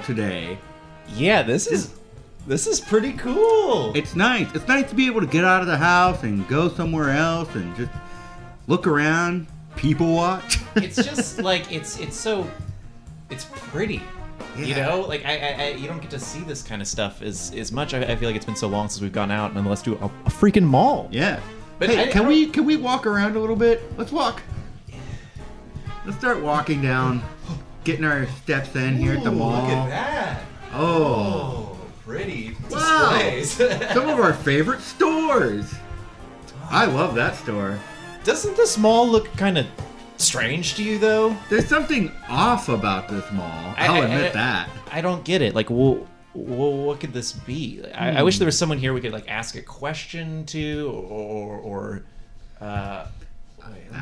today. Yeah, this is pretty cool. It's nice. It's nice to be able to get out of the house and go somewhere else and just look around, people watch. It's just like it's pretty. Yeah. You know, like I you don't get to see this kind of stuff as much. I feel like it's been so long since we've gone out, and let's do a freaking mall. Yeah. But hey, can we walk around a little bit? Let's walk. Let's start walking down, getting our steps in here at the mall. Look at that. Oh, pretty displays. Wow. Some of our favorite stores. I love that store. Doesn't this mall look kind of strange to you, though? There's something off about this mall. I'll admit that. I don't get it. Like, what could this be? I wish there was someone here we could like ask a question to, or I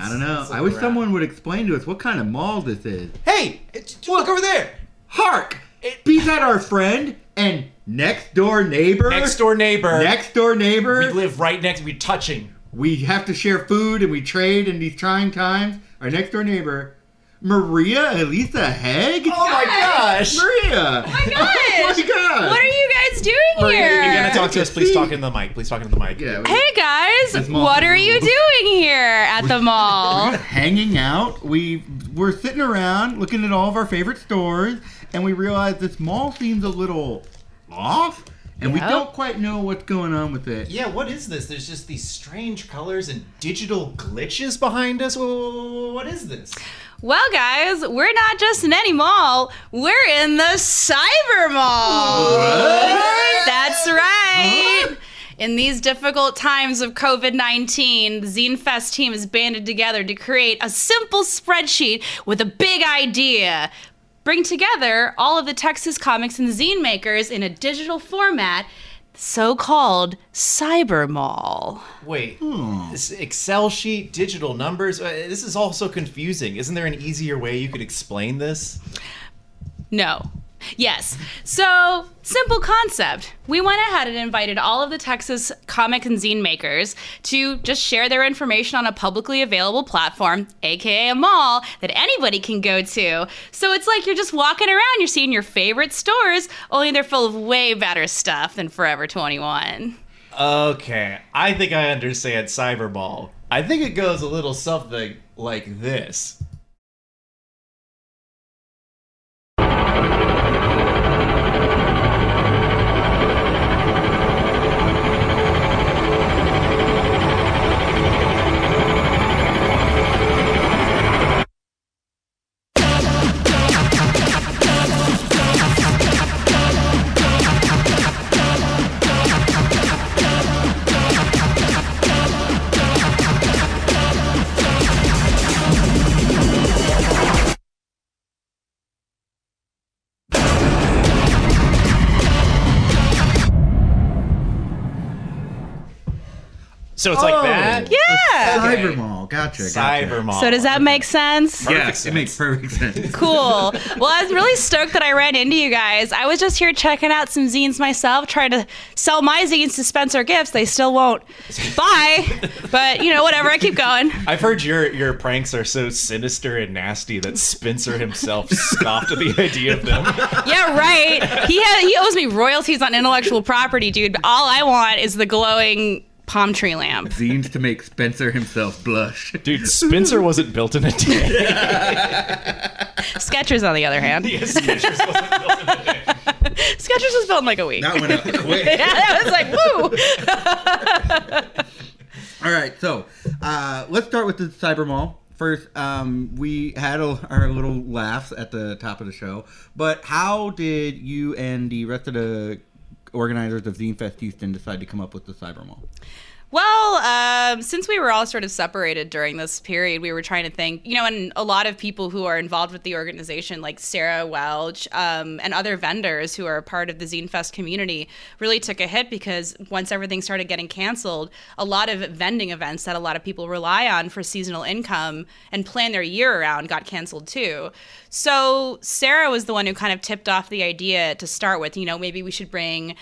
don't know. I wish someone would explain to us what kind of mall this is. Hey, look over there! Hark! Be that our friend and next door neighbor? Next door neighbor. Next door neighbor. We live right next. We're touching. We have to share food and we trade in these trying times. Our next door neighbor, Maria Elisa Hegg. Oh my gosh, Maria! Oh my gosh! Oh my god! What are you guys doing Maria, here? if you're gonna talk to us, please talk into the mic. Please talk into the mic. Yeah, Hey guys, what are you doing here at the mall? We're hanging out. We're sitting around looking at all of our favorite stores, and we realized this mall seems a little off, and we don't quite know what's going on with it. Yeah, what is this? There's just these strange colors and digital glitches behind us. What is this? Well, guys, we're not just in any mall. We're in the Cyber Mall. What? That's right. In these difficult times of COVID-19, the Zine Fest team has banded together to create a simple spreadsheet with a big idea. Bring together all of the Texas comics and zine makers in a digital format, so-called Cyber Mall. Wait, this Excel sheet, digital numbers, this is all so confusing. Isn't there an easier way you could explain this? No. Yes. So, simple concept. We went ahead and invited all of the Texas comic and zine makers to just share their information on a publicly available platform, aka a mall, that anybody can go to. So it's like you're just walking around, you're seeing your favorite stores, only they're full of way better stuff than Forever 21. Okay, I think I understand Cyber Mall. I think it goes a little something like this. So it's like that? Yeah. Cyber Mall. Gotcha. Cyber Mall. So does that make sense? Yes, it makes perfect sense. Cool. Well, I was really stoked that I ran into you guys. I was just here checking out some zines myself, trying to sell my zines to Spencer Gifts. They still won't buy, but you know, whatever. I keep going. I've heard your pranks are so sinister and nasty that Spencer himself scoffed at the idea of them. Yeah, right. He owes me royalties on intellectual property, dude. But all I want is the glowing palm tree lamp. Zines to make Spencer himself blush. Dude, Spencer wasn't built in a day. Skechers, on the other hand. Yeah, Skechers wasn't built in a day. Skechers was built in like a week. That went up quick. Yeah, that was like, woo! All right, so let's start with the Cyber Mall. First, we had our little laughs at the top of the show, but how did you and the rest of the organizers of Zine Fest Houston decide to come up with the Cyber Mall? Well, since we were all sort of separated during this period, we were trying to think, you know, and a lot of people who are involved with the organization, like Sarah Welch and other vendors who are a part of the Zine Fest community, really took a hit because once everything started getting canceled, a lot of vending events that a lot of people rely on for seasonal income and plan their year around got canceled too. So Sarah was the one who kind of tipped off the idea to start with, you know, maybe we should bring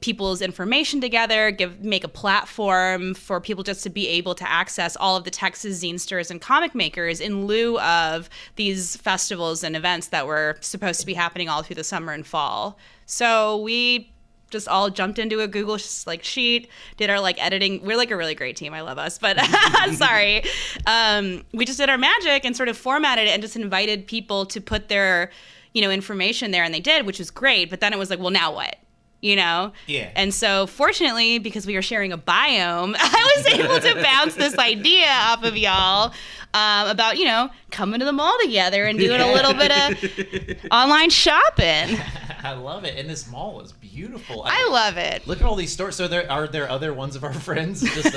people's information together, make a platform for people just to be able to access all of the Texas zinesters and comic makers in lieu of these festivals and events that were supposed to be happening all through the summer and fall. So we just all jumped into a Google sheet, did our editing. We're a really great team. I love us, but sorry. We just did our magic and sort of formatted it and just invited people to put their, information there, and they did, which was great. But then it was well, now what? Yeah. And so fortunately, because we were sharing a biome, I was able to bounce this idea off of y'all about, coming to the mall together and doing a little bit of online shopping. I love it. And this mall is beautiful. I love it. Look at all these stores. So are there other ones of our friends just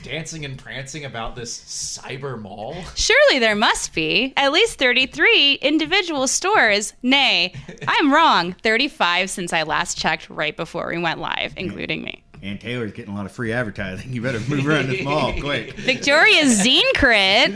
dancing and prancing about this cyber mall? Surely there must be. At least 33 individual stores. Nay, I'm wrong. 35 since I last checked right before we went live, including me. And Taylor's getting a lot of free advertising. You better move around this mall quick. Victoria's Zine Crit.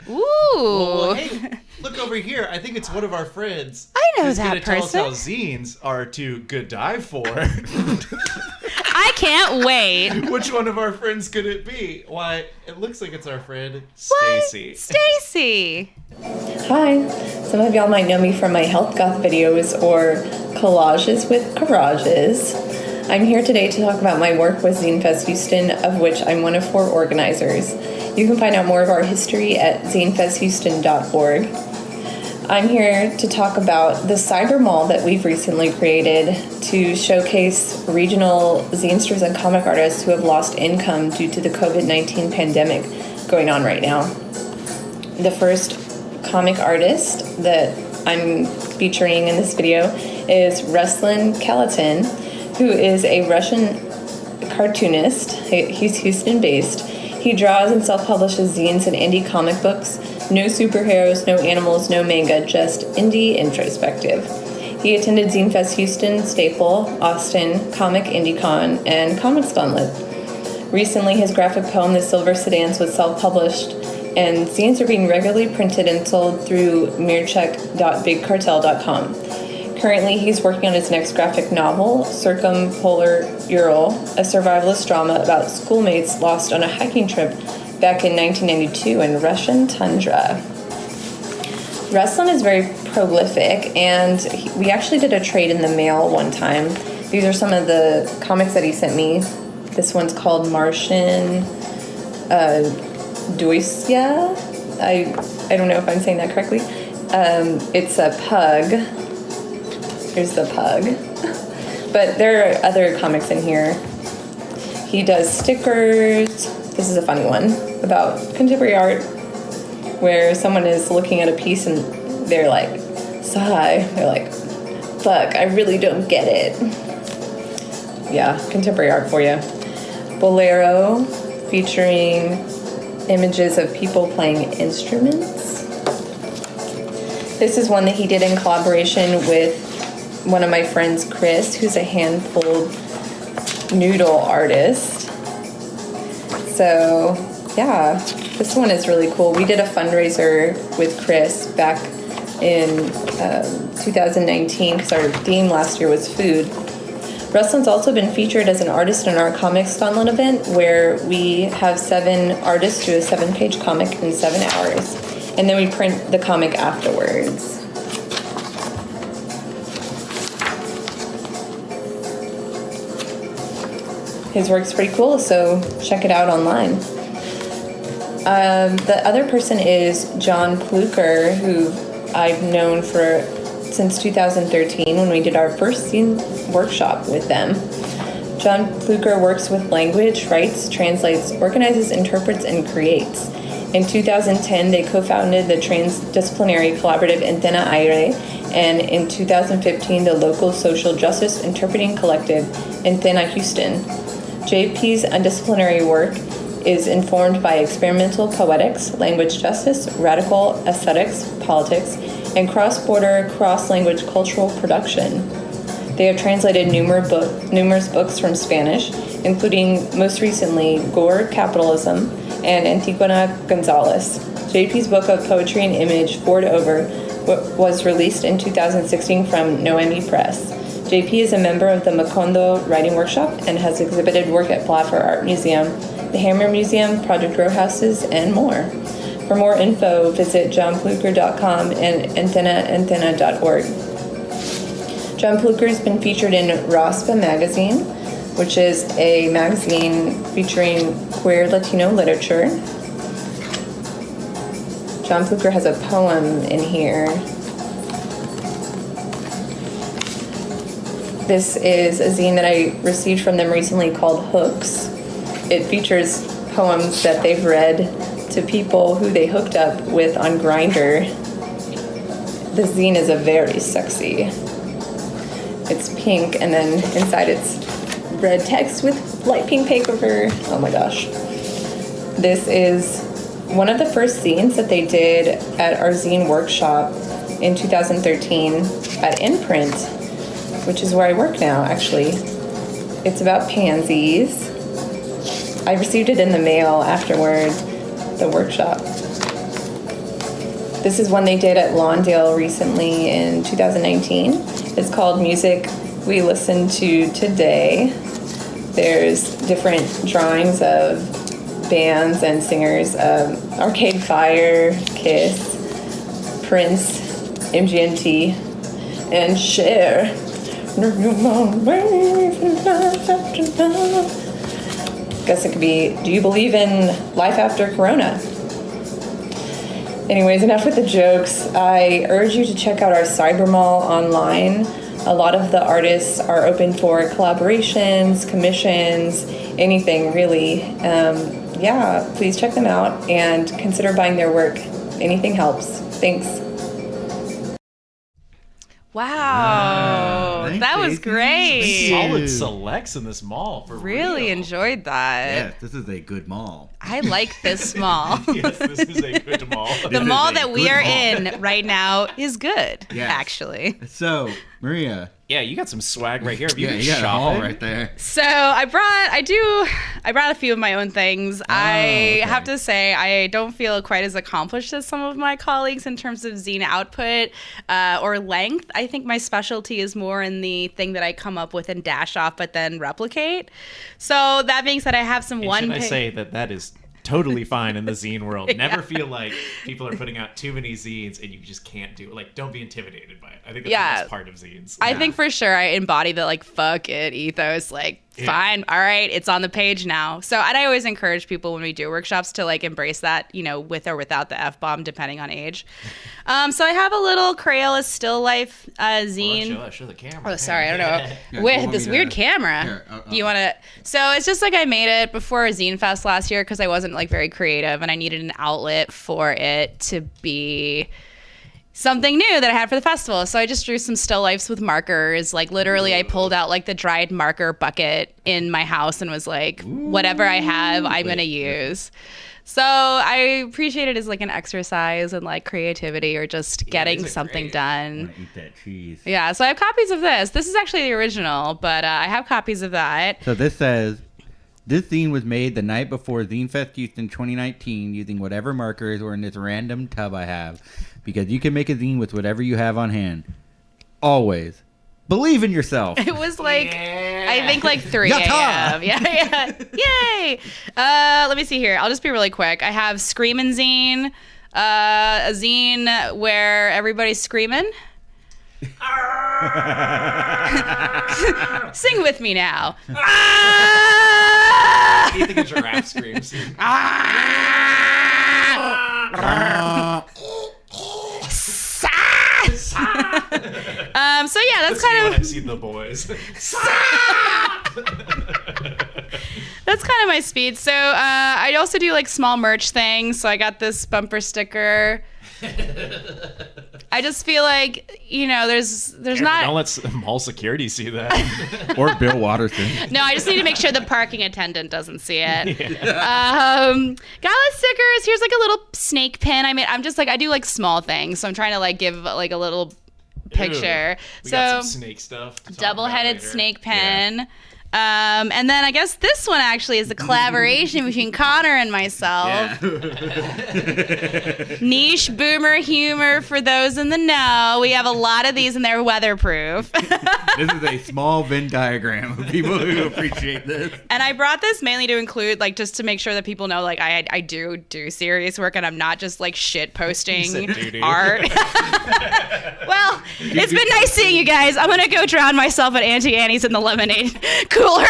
Ooh. Well, hey, look over here. I think it's one of our friends. I know who's that gonna person. Tell us how zines are to good die for. I can't wait. Which one of our friends could it be? Why, it looks like it's our friend Stacy. Stacy. Hi. Some of y'all might know me from my health goth videos or collages with garages. I'm here today to talk about my work with Zine Fest Houston, of which I'm one of 4 organizers. You can find out more of our history at zinefesthouston.org. I'm here to talk about the cyber mall that we've recently created to showcase regional zinesters and comic artists who have lost income due to the COVID-19 pandemic going on right now. The first comic artist that I'm featuring in this video is Ruslan Kalatin, who is a Russian cartoonist. He's Houston-based. He draws and self-publishes zines and indie comic books. No superheroes, no animals, no manga, just indie introspective. He attended Zine Fest Houston, Staple, Austin, Comic IndieCon, and Comics Gauntlet. Recently, his graphic poem, The Silver Sedans, was self-published, and zines are being regularly printed and sold through mirchek.bigcartel.com. Currently, he's working on his next graphic novel, Circumpolar Ural, a survivalist drama about schoolmates lost on a hiking trip back in 1992 in Russian tundra. Ruslan is very prolific, and we actually did a trade in the mail one time. These are some of the comics that he sent me. This one's called Martian Doisya. I don't know if I'm saying that correctly. It's a pug. Here's the pug. But there are other comics in here. He does stickers. This is a funny one about contemporary art where someone is looking at a piece and they're like, sigh. They're like, fuck, I really don't get it. Yeah, contemporary art for you. Bolero, featuring images of people playing instruments. This is one that he did in collaboration with one of my friends, Chris, who's a hand-pulled noodle artist. So, yeah, this one is really cool. We did a fundraiser with Chris back in 2019 because our theme last year was food. Ruslan's also been featured as an artist in our Comics Gauntlet event where we have 7 artists do a 7-page comic in 7 hours. And then we print the comic afterwards. His work's pretty cool, so check it out online. The other person is John Pluker, who I've known since 2013 when we did our first zine workshop with them. John Pluker works with language, writes, translates, organizes, interprets, and creates. In 2010, they co-founded the transdisciplinary collaborative Antena Aire, and in 2015, the local social justice interpreting collective Antena Houston. JP's undisciplinary work is informed by experimental poetics, language justice, radical aesthetics, politics, and cross-border, cross-language cultural production. They have translated numerous books from Spanish, including most recently Gore, Capitalism, and Antigona Gonzalez. JP's book of poetry and image, Ford Over, was released in 2016 from Noemi Press. JP is a member of the Macondo Writing Workshop and has exhibited work at Blaffer Art Museum, the Hammer Museum, Project Row Houses, and more. For more info, visit johnpluker.com and antenna.org. John Pluker has been featured in ROSPA magazine, which is a magazine featuring queer Latino literature. John Pluker has a poem in here. This is a zine that I received from them recently called Hooks. It features poems that they've read to people who they hooked up with on Grindr. The zine is a very sexy. It's pink, and then inside it's red text with light pink paper. Oh my gosh. This is one of the first zines that they did at our zine workshop in 2013 at Imprint, which is where I work now, actually. It's about pansies. I received it in the mail afterward, the workshop. This is one they did at Lawndale recently in 2019. It's called Music We Listen to Today. There's different drawings of bands and singers, Arcade Fire, Kiss, Prince, MGMT, and Cher. Guess it could be, do you believe in life after Corona? Anyways, enough with the jokes. I urge you to check out our Cyber Mall online. A lot of the artists are open for collaborations, commissions, anything really. Yeah, please check them out and consider buying their work. Anything helps. Thanks. Wow, Thanks, that was Daisy. great. Solid selects in this mall. For Really real. enjoyed that. Yes, this is a good mall. I like this mall. Yes, this is a good mall. The is mall a that we good are mall. in right now is good, Yes. actually. So, Maria. Yeah, you got some swag right here. Have you Yeah, been you got a mall shopping? right there. So I brought a few of my own things. I okay. have to say I don't feel quite as accomplished as some of my colleagues in terms of zine output or length. I think my specialty is more in the thing that I come up with and dash off, but then replicate. So that being said, I have some And one. should I say that is totally fine in the zine world. Never feel like people are putting out too many zines and you just can't do it. Like, don't be intimidated by it. I think that's Yeah. the best part of zines. I think for sure I embody the like fuck it ethos. Like, fine, all right, it's on the page now. So and I always encourage people when we do workshops to like embrace that, you know, with or without the F-bomb, depending on age. So I have a little Crayola still life zine. Show the camera. Oh, sorry, I don't know. Yeah, you With want this me weird to- camera. Here, You want to? So it's just like I made it before Zine Fest last year because I wasn't like very creative and I needed an outlet for it to be something new that I had for the festival. So I just drew some still lifes with markers. Like literally I pulled out like the dried marker bucket in my house and was like, whatever I have, I'm going to use. So I appreciate it as like an exercise in like creativity or just getting these are something great. I done. want to eat that cheese. Yeah, so I have copies of this. This is actually the original, but I have copies of that. So this says, this zine was made the night before Zine Fest Houston 2019 using whatever markers were in this random tub I have. Because you can make a zine with whatever you have on hand. Always. Believe in yourself. It was like, I think like 3 Yatta! a.m. Yeah. Yay! Let me see here. I'll just be really quick. I have Screamin' Zine, a zine where everybody's screaming. Sing with me now. You think a giraffe screams? So yeah, that's kind When of I've seen the boys. that's kind of my speed. So I also do like small merch things. So I got this bumper sticker. I just feel like, you know, there's Don't not. let mall security see that. Or Bill Watterson. No, I just need to make sure the parking attendant doesn't see it. Gala stickers. Here's like a little snake pin. I mean, I'm just like I do like small things, so I'm trying to like give like a little picture. We So got some snake stuff. to talk about double-headed later. snake pin. And then I guess this one actually is a collaboration between Connor and myself. Niche boomer humor for those in the know. We have a lot of these and they're weatherproof. This is a small Venn diagram of people who appreciate this. And I brought this mainly to include, like, just to make sure that people know, like, I do serious work and I'm not just, like, shit posting art. Well, it's been nice seeing you guys. I'm going to go drown myself at Auntie Annie's in the lemonade cooler.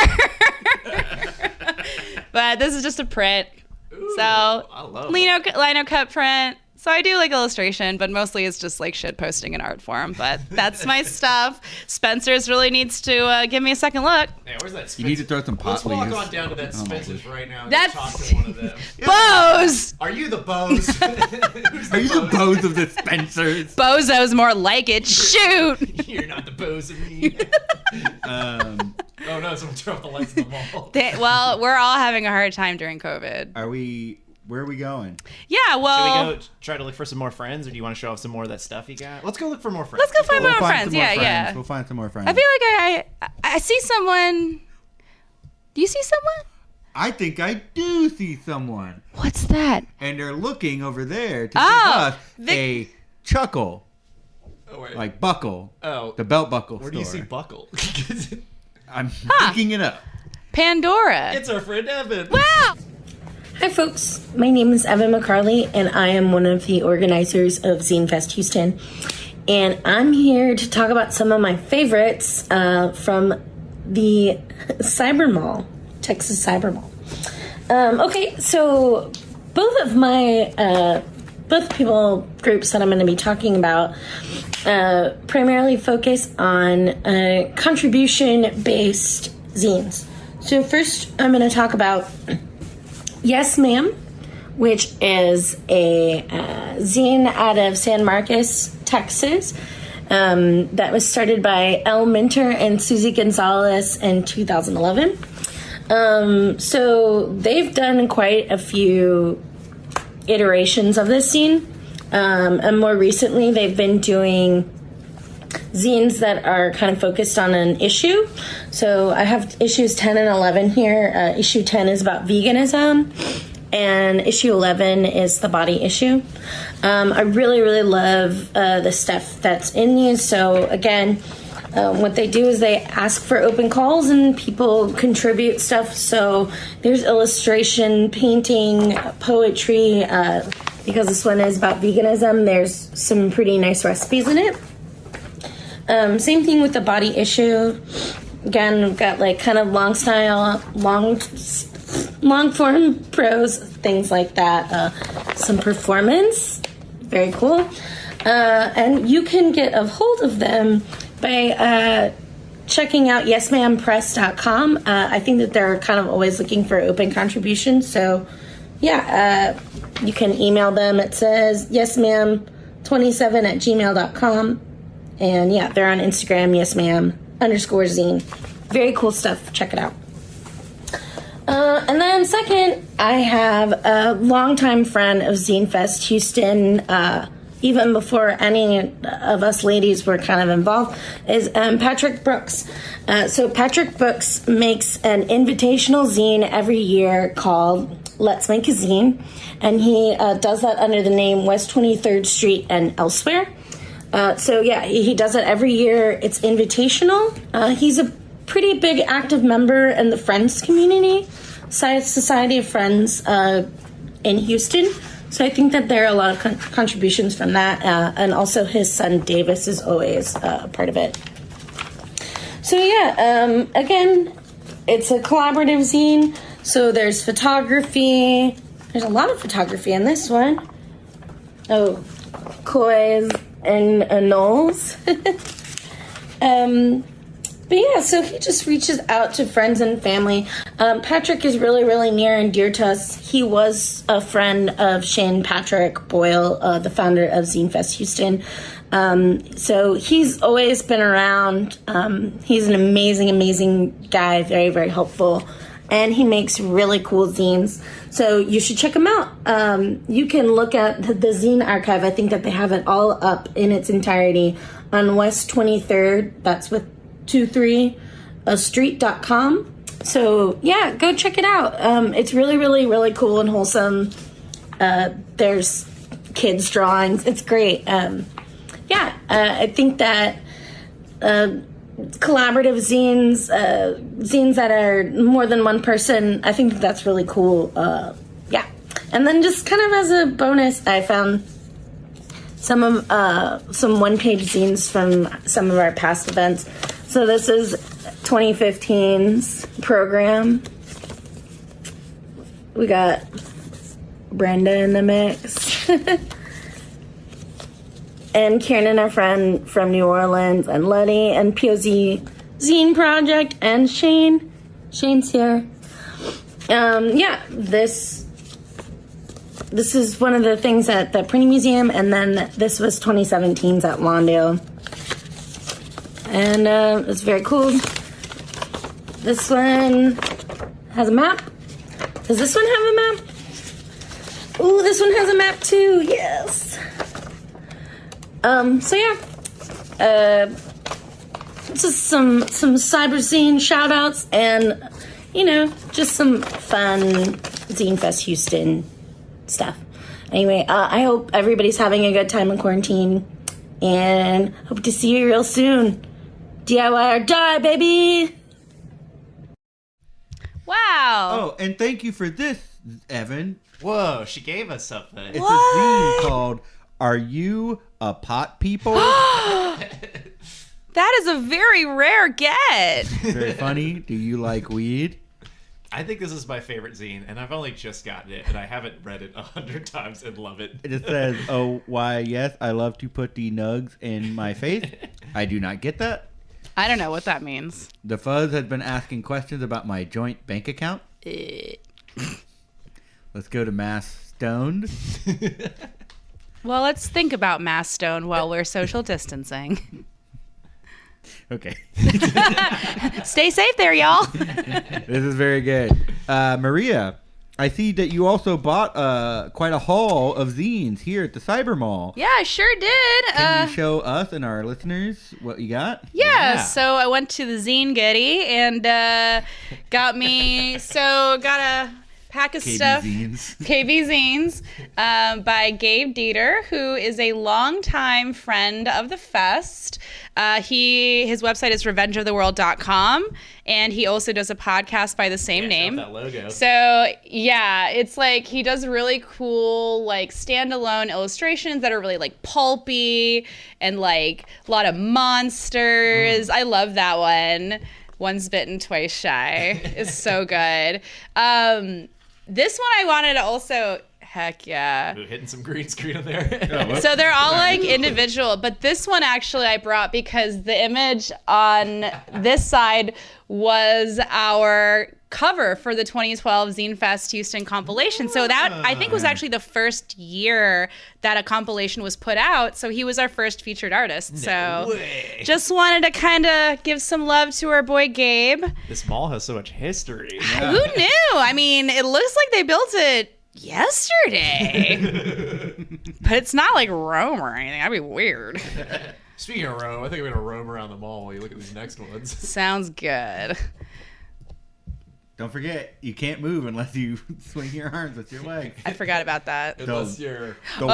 But this is just a print. Ooh, So, I love lino cut print. So I do like illustration, but mostly it's just like shit posting in art form. But that's my stuff. Spencer's really needs to give me a second look. Hey, where's that Spencer? You need to throw some pot Let's walk leaves. on down to that Spencer's right now and That's- talk to one of them. Bose! Are you the Bose? Are you the Bose of the Spencers? Bozo's more like it. Shoot! You're not the Bose of me. Oh no, someone turned off the lights in the mall. Well, we're all having a hard time during COVID. Where are we going? Yeah, well... Should we go try to look for some more friends, or do you want to show off some more of that stuff you got? Let's go look for more friends. Let's go find more friends. some more Yeah, friends. yeah. We'll find some more friends. I feel like I see someone... Do you see someone? I think I do see someone. What's that? And they're looking over there to Oh, give us a chuckle. Oh, wait. Like buckle. Oh. The belt buckle Where store. do you see Buckle? I'm picking it up. Pandora. It's our friend Evan. Wow! Hi folks, my name is Evan McCarley and I am one of the organizers of Zine Fest Houston. And I'm here to talk about some of my favorites from the Cyber Mall, Texas Cyber Mall. Okay, so both people groups that I'm going to be talking about primarily focus on contribution-based zines. So first I'm going to talk about Yes Ma'am, which is a zine out of San Marcos, Texas, that was started by Elle Minter and Susie Gonzalez in 2011. So they've done quite a few iterations of this zine, and more recently they've been doing zines that are kind of focused on an issue. So I have issues 10 and 11 here. Issue 10 is about veganism, and issue 11 is the body issue. I really, really love the stuff that's in these. So again, what they do is they ask for open calls and people contribute stuff. So there's illustration, painting, poetry. Because this one is about veganism, there's some pretty nice recipes in it. Same thing with the body issue. Again, we've got like kind of long form prose, things like that. Some performance, very cool. And you can get a hold of them by checking out yesmampress.com. I think that they're kind of always looking for open contributions. So yeah, you can email them. It says yesmam27@gmail.com. And yeah, they're on Instagram, yesmam_zine. Very cool stuff. Check it out. And then second, I have a longtime friend of Zine Fest Houston, even before any of us ladies were kind of involved, is Patrick Brooks. So Patrick Brooks makes an invitational zine every year called Let's Make a Zine. And he does that under the name West 23rd Street and Elsewhere. So yeah, he does it every year. It's invitational. He's a pretty big active member in the Friends community, Society of Friends in Houston. So I think that there are a lot of contributions from that. And also his son Davis is always a part of it. So yeah, again, it's a collaborative zine. So there's photography. There's a lot of photography in this one. Oh, Koi's and Knowles. But yeah, so he just reaches out to friends and family. Patrick is really, really near and dear to us. He was a friend of Shane Patrick Boyle, the founder of Zine Fest Houston. So he's always been around. He's an amazing, amazing guy, very, very helpful. And he makes really cool zines. So you should check him out. You can look at the zine archive. I think that they have it all up in its entirety on West 23rd. That's with 23 street.com. So yeah, go check it out. It's really, really, really cool and wholesome. There's kids drawings. It's great. I think that collaborative zines that are more than one person, I think that's really cool. And then just kind of as a bonus, I found some one-page zines from some of our past events. So this is 2015's program. We got Brenda in the mix. And Kieran, our friend from New Orleans, and Letty, and POZ Zine Project, and Shane. Shane's here. This is one of the things at the Printing Museum, and then this was 2017's at Lawndale. And it's very cool. This one has a map. Does this one have a map? Ooh, this one has a map too. Yes. Just some cyberzine shout outs and, just some fun Zine Fest Houston stuff. Anyway, I hope everybody's having a good time in quarantine and hope to see you real soon. DIY or die, baby! Wow. Oh, and thank you for this, Evan. Whoa, she gave us something. It's a zine called Are You a Pot People? That is a very rare get. Very funny. Do you like weed? I think this is my favorite zine, and I've only just gotten it, and I haven't read it 100 times and love it. It says, oh, why, yes, I love to put the nugs in my face. I do not get that. I don't know what that means. The fuzz has been asking questions about my joint bank account. Let's go to Mass Stoned. Well, let's think about Mass Stone while we're social distancing. Okay. Stay safe there, y'all. This is very good. Maria, I see that you also bought quite a haul of zines here at the Cyber Mall. Yeah, I sure did. Can you show us and our listeners what you got? Yeah, so I went to the Zine Getty and got a pack of KB stuff. zines. KB Zines by Gabe Dieter, who is a longtime friend of the fest. His website is revengeoftheworld.com, and he also does a podcast by the same name. That logo. So yeah, it's like he does really cool like standalone illustrations that are really like pulpy and like a lot of monsters. I love that one. Once bitten, twice shy is so good. This one I wanted to also, heck yeah. Ooh, hitting some green screen in there. So they're all like individual, but this one actually I brought because the image on this side was our cover for the 2012 Zine Fest Houston compilation. So that I think was actually the first year that a compilation was put out. So he was our first featured artist. So just wanted to kind of give some love to our boy Gabe. This mall has so much history. Who knew? I mean, it looks like they built it yesterday. But it's not like Rome or anything. That'd be weird. Speaking of Rome, I think I'm going to roam around the mall while you look at these next ones. Sounds good. Don't forget, you can't move unless you swing your arms with your legs. I forgot about that. Unless you're... Oh!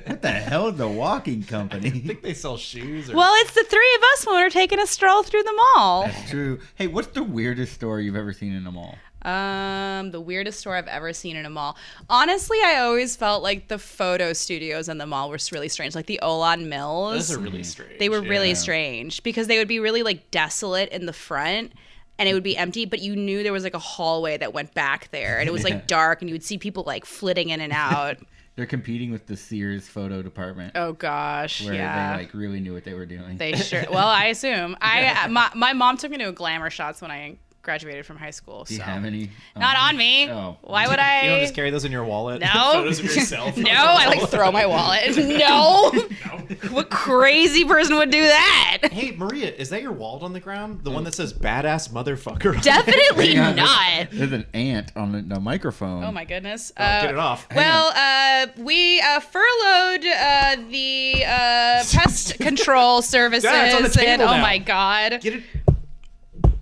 What the hell is the walking company? I think they sell shoes. Or... Well, it's the three of us when we're taking a stroll through the mall. That's true. Hey, what's the weirdest store you've ever seen in a mall? The weirdest store I've ever seen in a mall. Honestly, I always felt like the photo studios in the mall were really strange. Like the Olan Mills. Those are really strange. They were really strange because they would be really like desolate in the front and it would be empty, but you knew there was like a hallway that went back there and it was like dark and you would see people like flitting in and out. They're competing with the Sears photo department. Oh gosh, where yeah. they like really knew what they were doing. They sure. Well, I assume. My mom took me to a Glamour Shots when I graduated from high school. Do you so. have any? Not on me. Oh. Why would I? You don't just carry those in your wallet? No. Photos of yourself? No, I like throw my wallet. No. What crazy person would do that? Hey, Maria, is that your wallet on the ground? The one that says badass motherfucker? Definitely Hang on, not. There's an ant on the microphone. Oh my goodness. Get it off. Well, we furloughed the pest control services. Yeah, it's on the table and now. oh my god. Get it.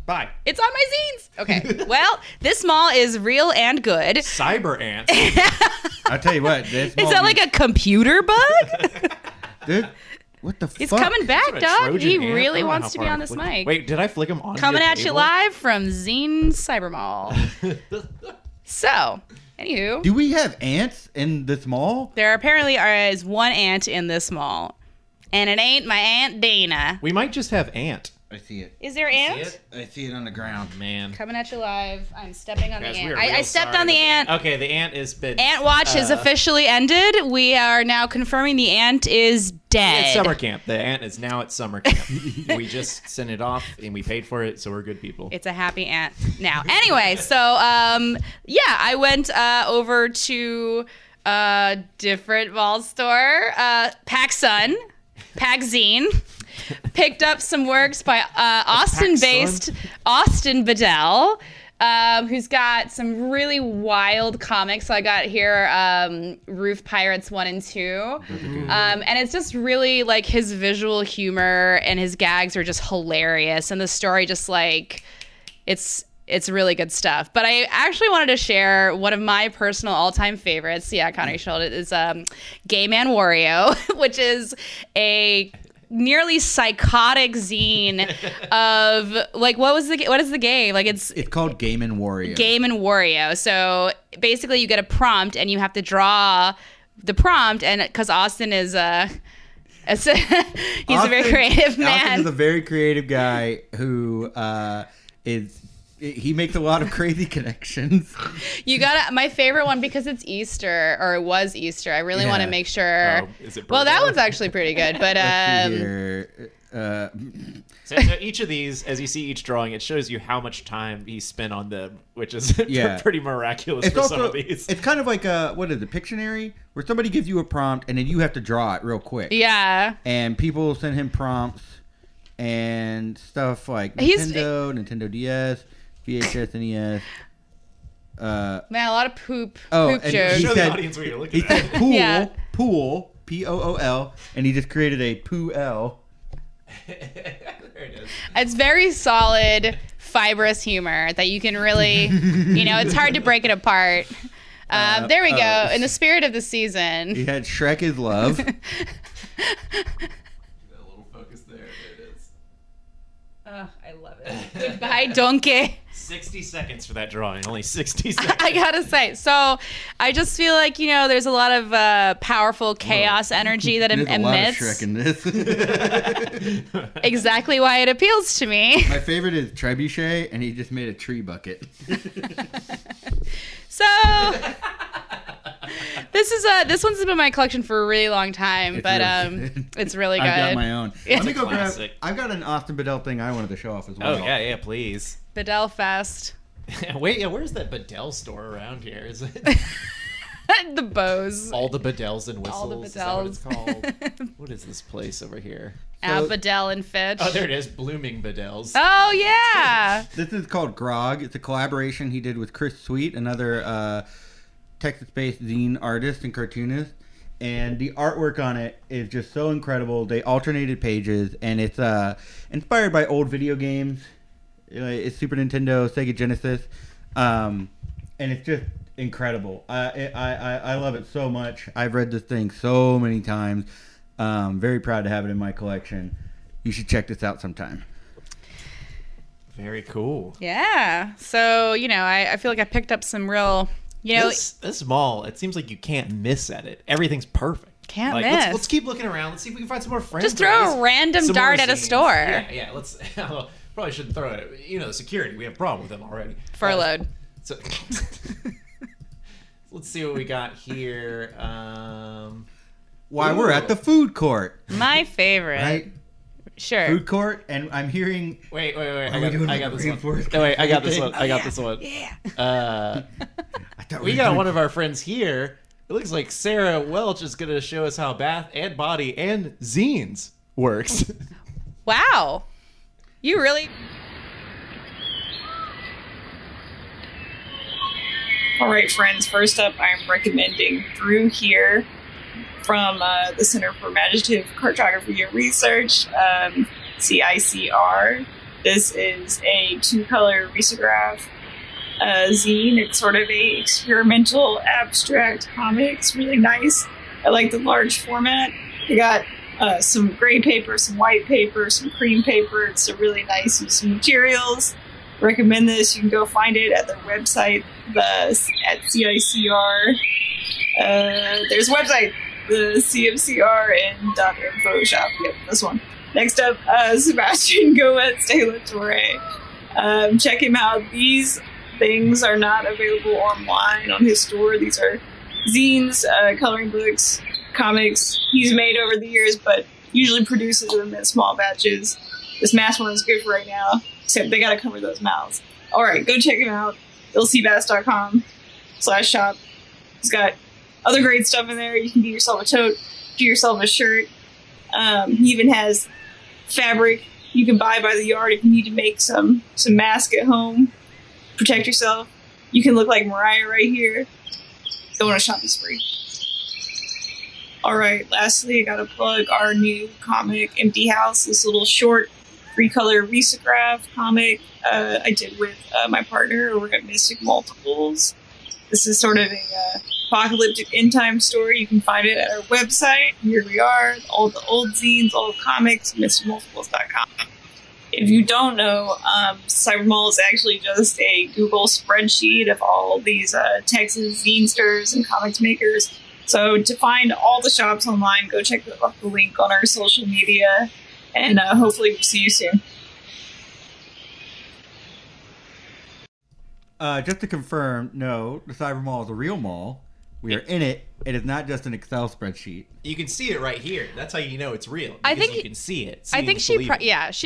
Bye. It's on my zines. Okay. Well, this mall is real and good. Cyber ants. I'll tell you what. This Is that like a computer bug? Dude, what the He's fuck? coming back, Is that a dog. Trojan He ant? really I don't know wants how to be far on I this flicked- mic. Wait, did I flick him on? Coming your at you table? live from Zine Cyber Mall. So, anywho, Do we have ants in this mall? there apparently is one ant in this mall. And it ain't my Aunt Dana. We might just have ant. I see it. Is there ant? I see it on the ground. Man. Coming at you live. I'm stepping on Guys, the we ant. are real I stepped sorry on the that- ant. Okay, the ant has been... Ant watch has officially ended. We are now confirming the ant is dead. It's summer camp. The ant is now at summer camp. We just sent it off and we paid for it, so we're good people. It's a happy ant now. Anyway, so yeah, I went over to a different mall store, PacSun, PacZine. Picked up some works by Austin-based Austin Bedell, who's got some really wild comics. So I got here Roof Pirates 1 and 2. And it's just really like his visual humor and his gags are just hilarious. And the story just like, it's really good stuff. But I actually wanted to share one of my personal all-time favorites. Yeah, Connor, you showed it. Is Gay Man Wario, which is a nearly psychotic zine of like what is the game? Like it's called Game and Wario. Game and Wario. So basically you get a prompt and you have to draw the prompt, and because Austin is he's a very creative man. Austin is a very creative guy who he makes a lot of crazy connections. You got my favorite one because it's Easter, or it was Easter. I really want to make sure. Oh, is it Well, that Virgo? one's actually pretty good, but Let's see here. So each of these, as you see each drawing, it shows you how much time he spent on them, which is pretty miraculous for some of these. It's kind of like what is it, Pictionary, where somebody gives you a prompt and then you have to draw it real quick. yeah. And people send him prompts and stuff like Nintendo DS, VHS, NES. Man, a lot of poop and jokes. he Show the said- audience what you're He looking said at. pool, Yeah. pool, Pool, and he just created a poo-L. There it is. It's very solid, fibrous humor that you can really, it's hard to break it apart. There we go. In the spirit of the season. He had Shrek is Love. That little focus there. There it is. Oh, I love it. Goodbye, donkey. 60 seconds for that drawing. Only 60 seconds. I gotta say, so I just feel like there's a lot of powerful chaos energy that There's a lot of emits. Shrek in this. Exactly why it appeals to me. My favorite is Trebuchet, and he just made a tree bucket. So this one's been in my collection for a really long time, but it's really good. I've got my own. Let me go grab. classic. I've got an Austin Bedell thing I wanted to show off as well. Oh, yeah, please. Bedell Fest. Wait, where's that Bedell store around here? Is it The bows. all the Bedells and whistles? All the Is that what it's Bedells. called? What is this place over here? Bedell and Fitch. Oh, there it is. Blooming Bedells. Oh, yeah. This is called Grog. It's a collaboration he did with Chris Sweet, another Texas-based zine artist and cartoonist. And the artwork on it is just so incredible. They alternated pages, and it's inspired by old video games. It's Super Nintendo, Sega Genesis, and it's just incredible. I love it so much. I've read this thing so many times. Very proud to have it in my collection. You should check this out sometime. Very cool. Yeah. So, I feel like I picked up some real, This mall, it seems like you can't miss at it. Everything's perfect. Can't like, miss. Let's keep looking around. Let's see if we can find some more friends. Just throw a random Some more dart at a zines. store. Yeah. Let's. Probably shouldn't throw it. Security. We have a problem with them already. Furloughed. So let's see what we got here. Why, we're at the food court, My favorite. right? Sure. food court, and I'm hearing. Wait. I I got this one. No, wait, I got this one. I got this one. Yeah. We got one of our friends here. It looks like Sarah Welch is going to show us how Bath and Body and Zines works. Wow. You really... All right, friends. First up, I'm recommending Drew here from the Center for Imaginative Cartography and Research, CICR. This is a 2-color risograph zine. It's sort of a experimental abstract comic. It's really nice. I like the large format. They got some gray paper, some white paper, some cream paper. It's a really nice use of materials. Recommend this. You can go find it at their website, at CICR. There's a website, the CFCR and .info shop. Yep, this one. Next up, Sebastian Gomez de la Torre. Check him out. These things are not available online on his store. These are zines, coloring books, comics he's made over the years, but usually produces them in small batches. This mass one is good for right now, except they gotta cover those mouths. Alright, go check him out. ilcbass.com/shop. He's got other great stuff in there. You can get yourself a tote, get yourself a shirt. He even has fabric you can buy by the yard if you need to make some mask at home. Protect yourself. You can look like Mariah right here. Go on a shopping spree. Alright, lastly, I gotta plug our new comic, Empty House, this little short 3-color risograph comic I did with my partner over at Mystic Multiples. This is sort of a apocalyptic end-time story. You can find it at our website. Here we are, all the old zines, old comics, mysticmultiples.com. If you don't know, Cybermall is actually just a Google spreadsheet of all these Texas zinesters and comics makers. So to find all the shops online, go check the link on our social media, and hopefully we'll see you soon. Just to confirm, no, the Cyber Mall is a real mall. We are in it. It is not just an Excel spreadsheet. You can see it right here. That's how you know it's real. I think you can see it. I think she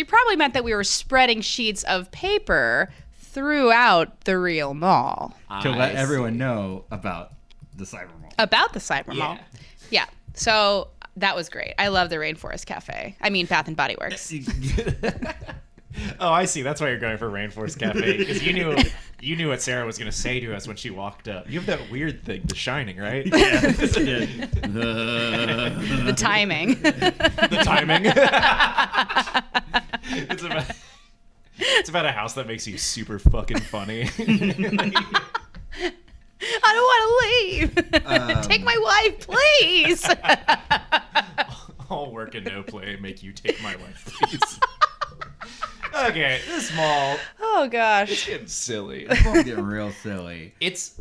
probably meant that we were spreading sheets of paper throughout the real mall. To let everyone know about the Cyber Mall. About the Cyber Mall. Yeah. So that was great. I love the Rainforest Cafe. I mean, Bath and Body Works. Oh, I see. That's why you're going for Rainforest Cafe, because you knew what Sarah was going to say to us when she walked up. You have that weird thing, The Shining, right? Yeah. The timing. The timing. It's about a house that makes you super fucking funny. I don't want to leave. Take my wife, please. All work and no play make you take my wife, please. Okay, this mall. Oh gosh, it's getting silly. It's getting real silly. It's.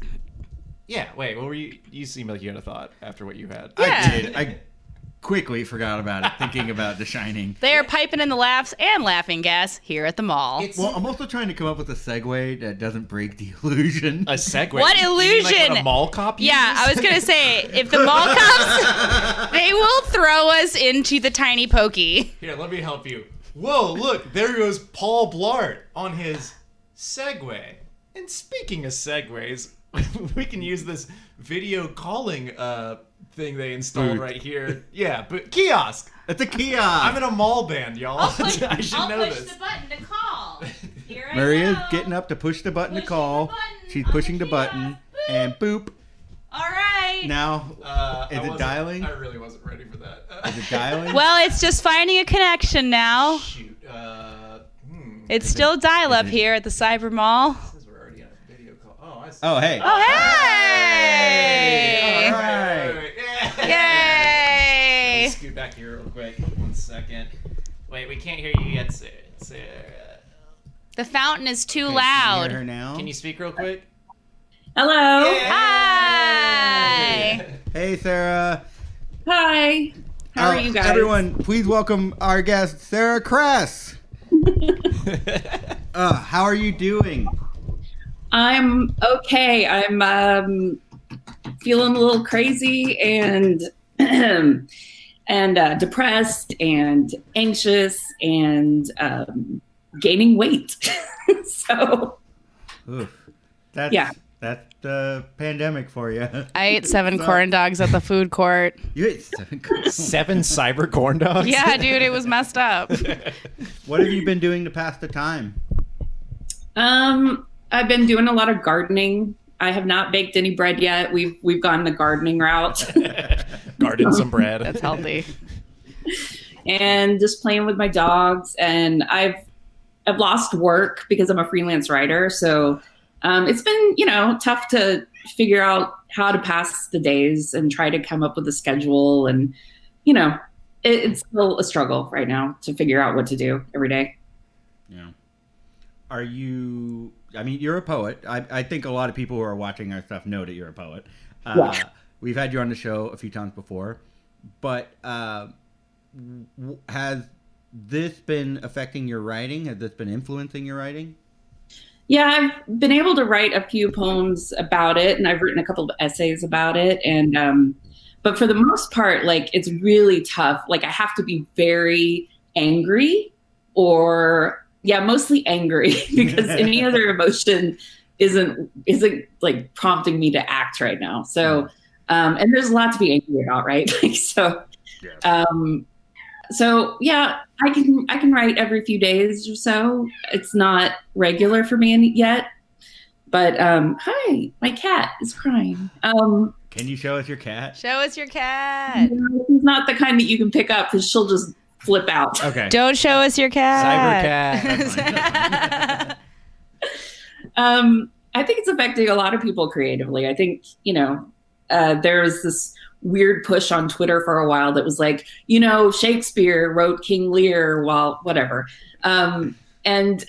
Yeah. Wait. What were you? You seem like you had a thought after what you had. Yeah. I did. I quickly forgot about it, thinking about The Shining. They are piping in the laughs and laughing gas here at the mall. Well, I'm also trying to come up with a segue that doesn't break the illusion. A segue? What illusion? You mean like what a mall cop uses? Yeah, I was going to say, if the mall cops, they will throw us into the tiny pokey. Here, let me help you. Whoa, look, there goes Paul Blart on his Segway. And speaking of Segways, we can use this video calling thing they installed right here. Yeah, but kiosk. It's a kiosk. I'm in a mall band, y'all. I should know this. I'll push the button to call. Here I Maria's go. getting up to push the button to call. She's pushing the button, and boop. All right. Now, is it dialing? I really wasn't ready for that. Is it dialing? Well, it's just finding a connection now. Shoot. It's still dial-up here at the Cyber Mall. Says we're already on a video call. Oh, I see. Oh, hey. Oh, hey! All right. Yay! Let me scoot back here real quick. 1 second. Wait, we can't hear you yet, Sarah. The fountain is too Okay, loud. Can you hear her now? Can you speak real quick? Hello. Yay! Hi! Hey, Sarah. Hi. How are you guys? Everyone, please welcome our guest, Sarah Kress. How are you doing? I'm okay. I'm feeling a little crazy and and depressed and anxious and gaining weight. So, Oof. That's the pandemic for you. I ate 7 corn dogs at the food court. You ate 7 corn dogs? 7 cyber corn dogs? Yeah, dude, it was messed up. What have you been doing to pass the time? I've been doing a lot of gardening. I have not baked any bread yet. We've gone the gardening route. Garden some bread. That's healthy. And just playing with my dogs. And I've lost work because I'm a freelance writer. So it's been, tough to figure out how to pass the days and try to come up with a schedule. And, it's still a struggle right now to figure out what to do every day. Yeah. You're a poet. I think a lot of people who are watching our stuff know that you're a poet. Yeah. We've had you on the show a few times before, but has this been affecting your writing? Has this been influencing your writing? Yeah, I've been able to write a few poems about it, and I've written a couple of essays about it. And but for the most part, it's really tough. I have to be very angry, or mostly angry, because any other emotion isn't prompting me to act right now. So, and there's a lot to be angry about, right? So I can write every few days or so. It's not regular for me yet, but hi, my cat is crying. Can you show us your cat? Show us your cat. She's not the kind that you can pick up because she'll just flip out. Okay. Don't show us your cat. Cyber cat. I think it's affecting a lot of people creatively. I think, there was this weird push on Twitter for a while that was Shakespeare wrote King Lear while whatever. And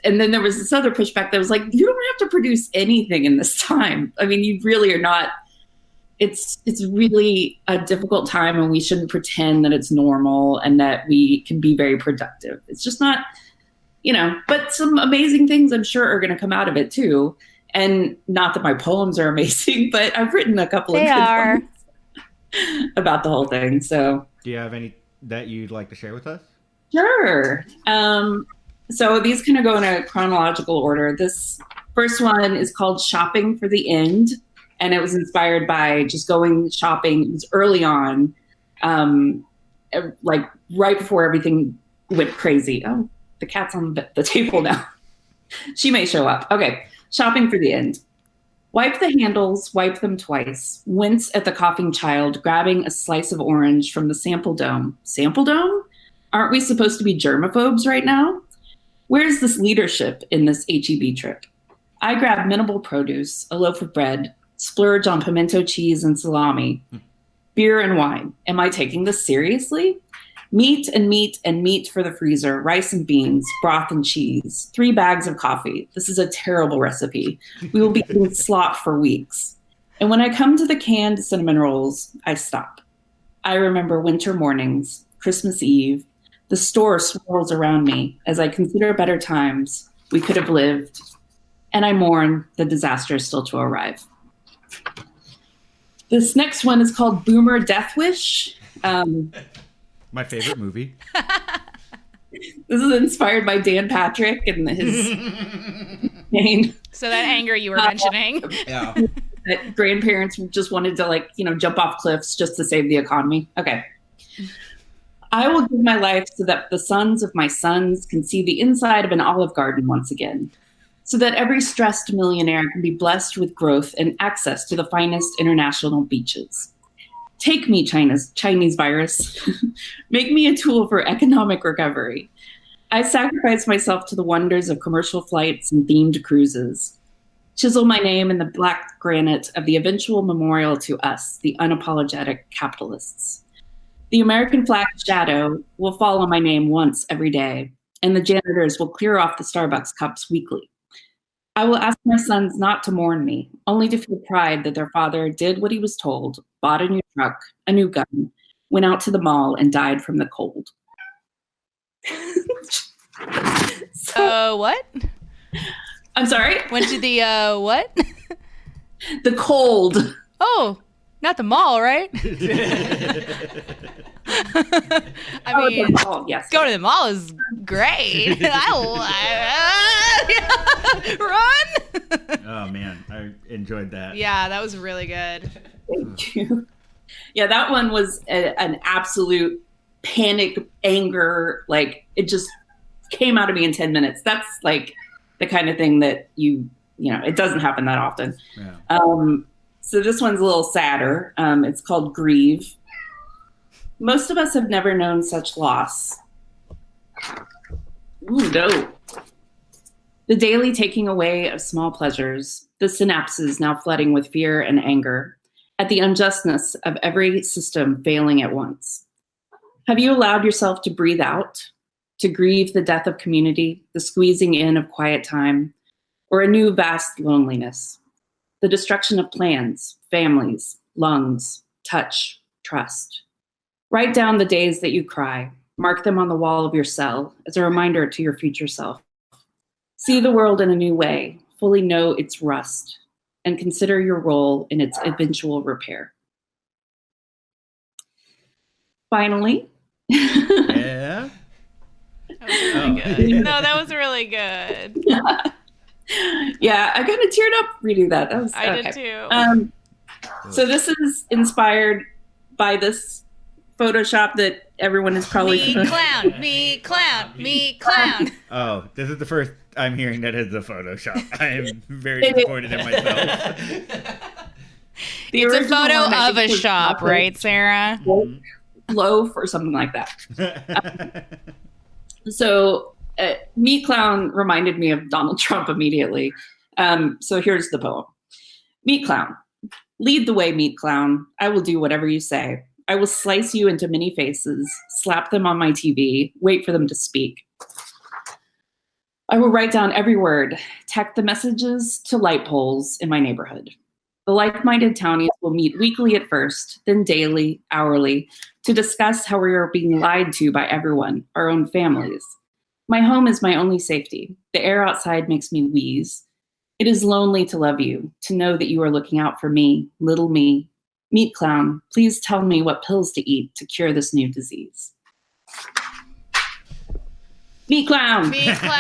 then there was this other pushback that was you don't have to produce anything in this time. I mean, you really are not. It's really a difficult time, and we shouldn't pretend that it's normal and that we can be very productive. It's just not, but some amazing things I'm sure are going to come out of it too. And not that my poems are amazing, but I've written a couple of good ones about the whole thing. So, do you have any that you'd like to share with us? Sure. So these kind of go in a chronological order. This first one is called Shopping for the End. And it was inspired by just going shopping. It was early on, right before everything went crazy. Oh, the cat's on the table now. She may show up. Okay, Shopping for the End. Wipe the handles, wipe them twice. Wince at the coughing child grabbing a slice of orange from the sample dome. Sample dome? Aren't we supposed to be germaphobes right now? Where's this leadership in this HEB trip? I grab minimal produce, a loaf of bread, splurge on pimento cheese and salami, beer and wine. Am I taking this seriously? Meat and meat and meat for the freezer, rice and beans, broth and cheese, 3 bags of coffee. This is a terrible recipe. We will be eating slop for weeks. And when I come to the canned cinnamon rolls, I stop. I remember winter mornings, Christmas Eve. The store swirls around me as I consider better times we could have lived. And I mourn the disaster still to arrive. This next one is called Boomer Death Wish. My favorite movie. This is inspired by Dan Patrick and his pain. So that anger you were mentioning. Yeah. That grandparents just wanted to jump off cliffs just to save the economy. Okay. I will give my life so that the sons of my sons can see the inside of an Olive Garden once again. So that every stressed millionaire can be blessed with growth and access to the finest international beaches. Take me, Chinese virus. Make me a tool for economic recovery. I sacrifice myself to the wonders of commercial flights and themed cruises. Chisel my name in the black granite of the eventual memorial to us, the unapologetic capitalists. The American flag shadow will fall on my name once every day, and the janitors will clear off the Starbucks cups weekly. I will ask my sons not to mourn me, only to feel pride that their father did what he was told, bought a new truck, a new gun, went out to the mall, and died from the cold. What? I'm sorry? Went to the, what? The cold. Oh, not the mall, right? I mean, the mall, yes. going to the mall is great. Run. Oh man, I enjoyed that. Yeah, that was really good. Thank you. Yeah, that one was an absolute panic, anger. Like, it just came out of me in 10 minutes. That's like the kind of thing that it doesn't happen that often. Yeah. So this one's a little sadder. It's called Grieve. Most of us have never known such loss. Ooh, no. The daily taking away of small pleasures, the synapses now flooding with fear and anger at the unjustness of every system failing at once. Have you allowed yourself to breathe out, to grieve the death of community, the squeezing in of quiet time, or a new vast loneliness? The destruction of plans, families, lungs, touch, trust. Write down the days that you cry. Mark them on the wall of your cell as a reminder to your future self. See the world in a new way, fully know its rust, and consider your role in its eventual repair. Finally. Yeah. That was really good. No, that was really good. Yeah, I kind of teared up reading that. I did too. So this is inspired by this Photoshop that everyone is probably me clown, me clown, me clown. Oh, this is the first I'm hearing that is a Photoshop. I am very disappointed in myself. It's a photo of a shop, right, Sarah? Loaf or something like that. So Meat Clown reminded me of Donald Trump immediately. So here's the poem. Meat Clown. Lead the way, Meat Clown. I will do whatever you say. I will slice you into many faces, slap them on my TV, wait for them to speak. I will write down every word, tack the messages to light poles in my neighborhood. The like-minded townies will meet weekly at first, then daily, hourly, to discuss how we are being lied to by everyone, our own families. My home is my only safety. The air outside makes me wheeze. It is lonely to love you, to know that you are looking out for me, little me. Meat Clown, please tell me what pills to eat to cure this new disease. Meat Clown! Meat Clown!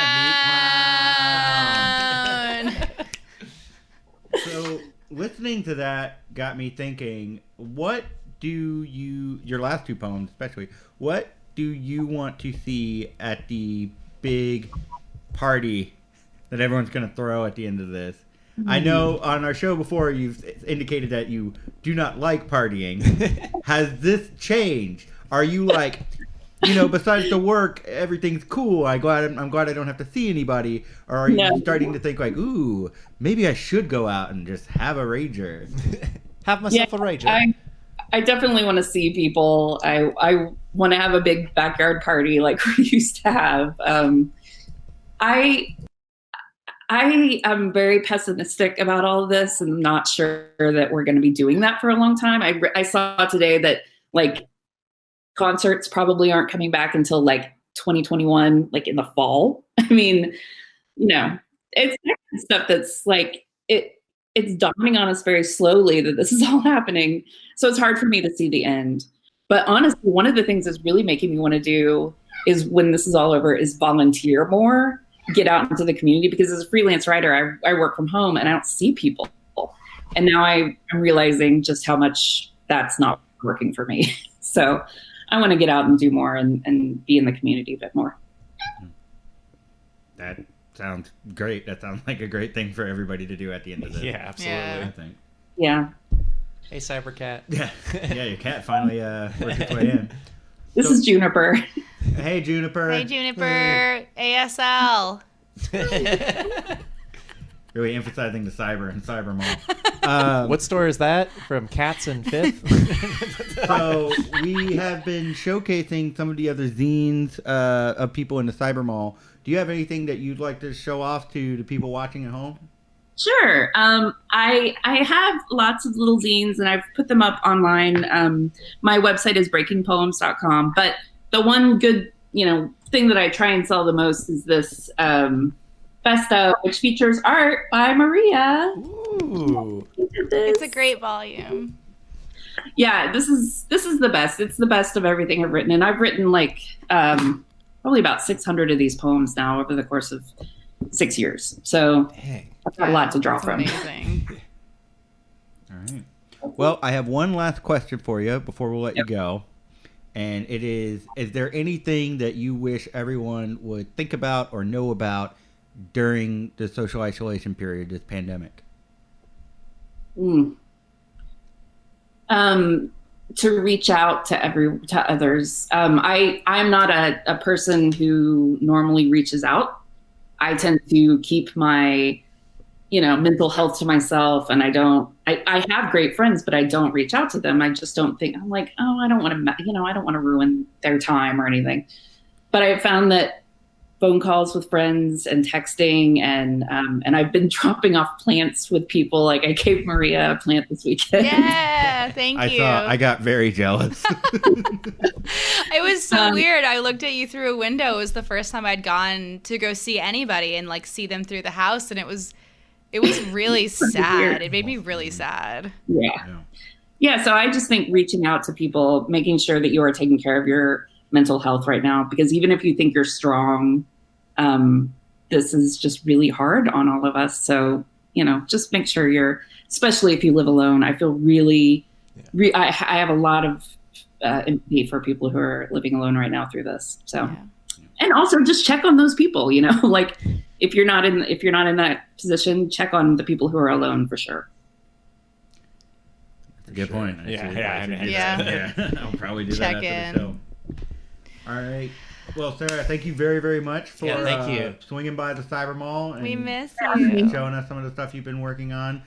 So, listening to that got me thinking, what do your last two poems especially, what do you want to see at the big party that everyone's going to throw at the end of this? I know on our show before you've indicated that you do not like partying. Has this changed? Are you like, besides the work, everything's cool. I'm glad I don't have to see anybody. Or are you starting to think like, ooh, maybe I should go out and just have a rager? Have myself a rager. I definitely want to see people. I want to have a big backyard party like we used to have. I am very pessimistic about all of this and not sure that we're going to be doing that for a long time. I saw today that like concerts probably aren't coming back until like 2021, like in the fall. I mean, it's stuff that's like, it's dawning on us very slowly that this is all happening. So it's hard for me to see the end. But honestly, one of the things that's really making me want to do is when this is all over is volunteer more. Get out into the community, because as a freelance writer, I work from home and I don't see people. And now I'm realizing just how much that's not working for me. So I want to get out and do more and be in the community a bit more. That sounds great. That sounds like a great thing for everybody to do at the end of this. Yeah, absolutely. Yeah. I think. Yeah. Hey, Cybercat. Yeah, your cat finally worked its way in. This is Juniper. Hey, Juniper. Hey, Juniper. ASL. Really emphasizing the cyber and cyber mall. What store is that? From Cats and Fifth? So we have been showcasing some of the other zines of people in the cyber mall. Do you have anything that you'd like to show off to the people watching at home? Sure. I have lots of little zines and I've put them up online. My website is breakingpoems.com, but the one good, thing that I try and sell the most is this Festa, which features art by Maria. Ooh. It's a great volume. Yeah, this is the best. It's the best of everything I've written, and I've written like probably about 600 of these poems now over the course of 6 years. So I've got a lot to draw That's from. amazing. All right. Well, I have one last question for you before we'll let you go. And it is there anything that you wish everyone would think about or know about during the social isolation period, this pandemic? To reach out to others. I'm not a person who normally reaches out. I tend to keep my, mental health to myself, and I have great friends, but I don't reach out to them. I just don't think, I'm like, oh, I don't want to, I don't want to ruin their time or anything. But I found that phone calls with friends and texting and I've been dropping off plants with people. Like I gave Maria a plant this weekend. Yeah, thank you. I got very jealous. It was so weird. I looked at you through a window. It was the first time I'd gone to go see anybody and like see them through the house, and it was really sad. It made me really sad. Yeah. So I just think reaching out to people, making sure that you are taking care of your mental health right now, because even if you think you're strong, this is just really hard on all of us. So, just make sure especially if you live alone. I feel really, I have a lot of empathy for people who are living alone right now through this. So, and also just check on those people, like if you're not in that position, check on the people who are alone for sure. Good point. Yeah. I'll probably do Check that after the show. All right. Well, Sarah, thank you very, very much for thank you. Swinging by the Cyber Mall and We miss you. showing us some of the stuff you've been working on.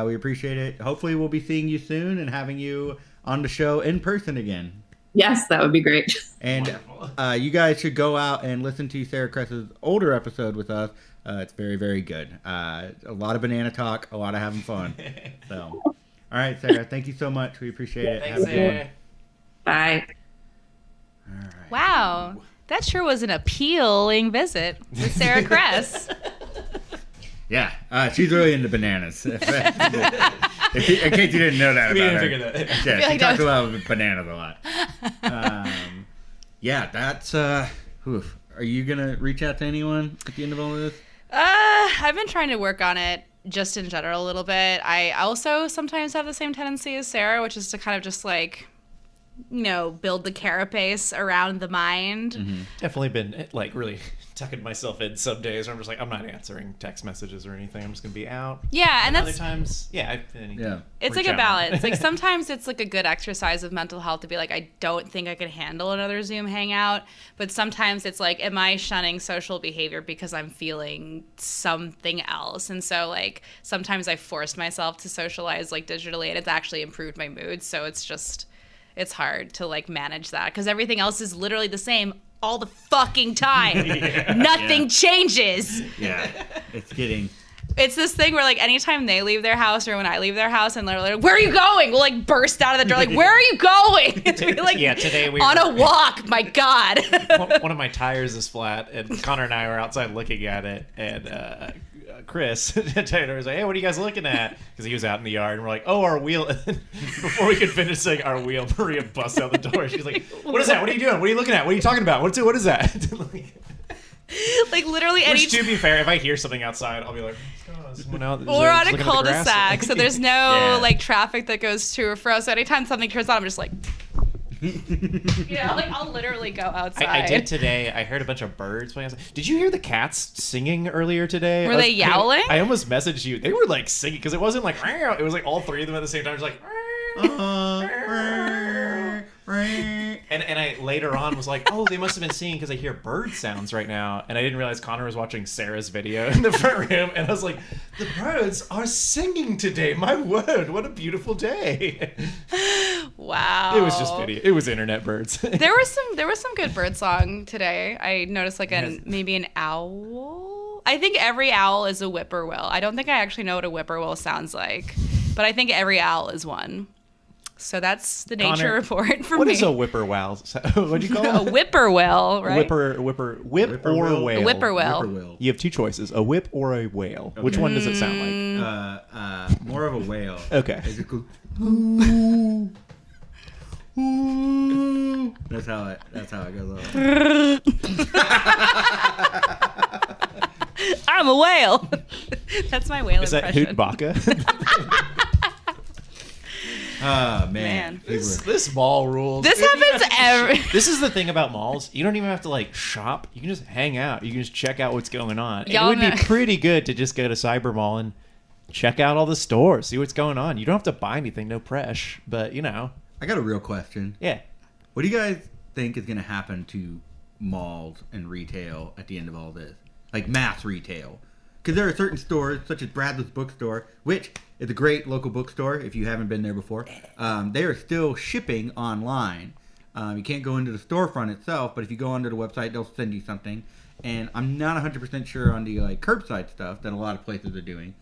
We appreciate it. Hopefully, we'll be seeing you soon and having you on the show in person again. Yes, that would be great. And you guys should go out and listen to Sarah Kress's older episode with us. It's very, very good. A lot of banana talk, a lot of having fun. So, all right, Sarah, thank you so much. We appreciate it. Thanks, Have a good one. Sarah. Bye. All right. Wow. That sure was an appealing visit with Sarah Kress. Yeah, she's really into bananas. In case you didn't know that We about didn't her. figure that. Yeah, feel she like talks that about bananas a lot. Yeah, that's... oof. Are you going to reach out to anyone at the end of all of this? I've been trying to work on it just in general a little bit. I also sometimes have the same tendency as Sarah, which is to kind of just like, build the carapace around the mind. Mm-hmm. Definitely been like really tucking myself in some days where I'm just like, I'm not answering text messages or anything. I'm just gonna be out. Yeah, and other that's times, it's like a balance. Like sometimes it's like a good exercise of mental health to be like, I don't think I could handle another Zoom hangout. But sometimes it's like, am I shunning social behavior because I'm feeling something else? And so like sometimes I forced myself to socialize like digitally, and it's actually improved my mood. So it's hard to like manage that because everything else is literally the same all the fucking time. Nothing changes. Yeah, It's this thing where like anytime they leave their house or when I leave their house and they're like, where are you going? We'll like burst out of the door like, where are you going? We're like, today we on a walk. My God. One of my tires is flat, and Connor and I were outside looking at it, and Chris Taylor was like, hey, what are you guys looking at? Because he was out in the yard, and we're like, oh, our wheel. Before we could finish saying our wheel, Maria busts out the door. She's like, what is that? What are you doing? What are you looking at? What are you talking about? What is that? Like literally any. Which, to be fair, if I hear something outside, I'll be like, someone out. We're on a cul-de-sac, so there's no like traffic that goes to or fro. So anytime something turns on, I'm just like, like I'll literally go outside. I did today. I heard a bunch of birds playing outside. Did you hear the cats singing earlier today? Were they yowling? I almost messaged you. They were like singing because it wasn't like it was like all three of them at the same time. It was like. And I later on was like, oh, they must have been singing because I hear bird sounds right now. And I didn't realize Connor was watching Sarah's video in the front room. And I was like, the birds are singing today. My word, what a beautiful day. Wow. It was just video. It was internet birds. There was some good bird song today. I noticed like maybe an owl. I think every owl is a whippoorwill. I don't think I actually know what a whippoorwill sounds like, but I think every owl is one. So that's the nature Connor, report for me. What is a whippoorwill? What do you call it? A whippoorwill, right? Whip or whale. A whippoorwill. You have two choices: a whip or a whale. Okay. Which one does it sound like? More of a whale. Okay. Ooh. That's how it goes on. I'm a whale. That's my whale Is that impression. Hoot Baka? Oh, man. This mall rules. This happens every... This is the thing about malls. You don't even have to like shop. You can just hang out. You can just check out what's going on. And it would be pretty good to just go to Cyber Mall and check out all the stores, see what's going on. You don't have to buy anything, no press. But, you know. I got a real question. Yeah. What do you guys think is going to happen to malls and retail at the end of all this? Like mass retail. Because there are certain stores, such as Bradley's Bookstore, which is a great local bookstore if you haven't been there before. They are still shipping online. You can't go into the storefront itself, but if you go onto the website, they'll send you something. And I'm not 100% sure on the like curbside stuff that a lot of places are doing.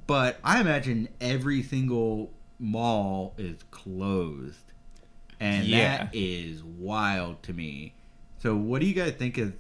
But I imagine every single mall is closed. And that is wild to me. So what do you guys think is,